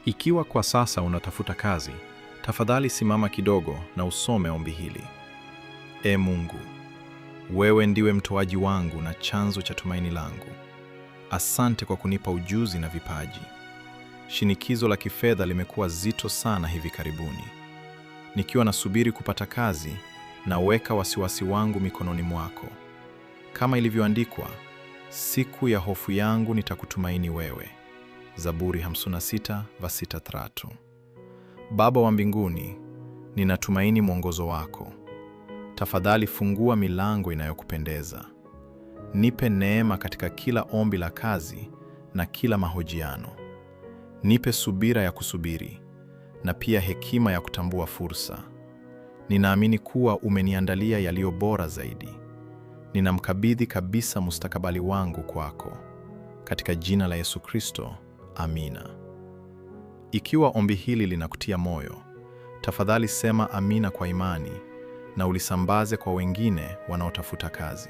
Ikiwa kwa sasa unatafuta kazi, tafadhali simama kidogo na usome ombi hili. Ee Mungu, wewe ndiwe mtoaji wangu na chanzo cha tumaini langu. Asante kwa kunipa ujuzi na vipaji. Shinikizo la kifedha limekuwa zito sana hivi karibuni. Nikiwa nasubiri kupata kazi, naweka wasiwasi wangu mikononi mwako. Kama ilivyoandikwa, siku ya hofu yangu nitakutumaini wewe. Zaburi 56:3. Baba wa mbinguni, ninatumaini mwongozo wako. Tafadhali fungua milango inayokupendeza. Nipe neema katika kila ombi la kazi na kila mahojiano. Nipe subira ya kusubiri na pia hekima ya kutambua fursa. Ninaamini kuwa umeniandalia yaliyo bora zaidi. Ninamkabidhi kabisa mustakabali wangu kwako. Katika jina la Yesu Kristo, amina. Ikiwa ombi hili linakutia moyo, tafadhali sema amina kwa imani na ulisambaze kwa wengine wanaotafuta kazi.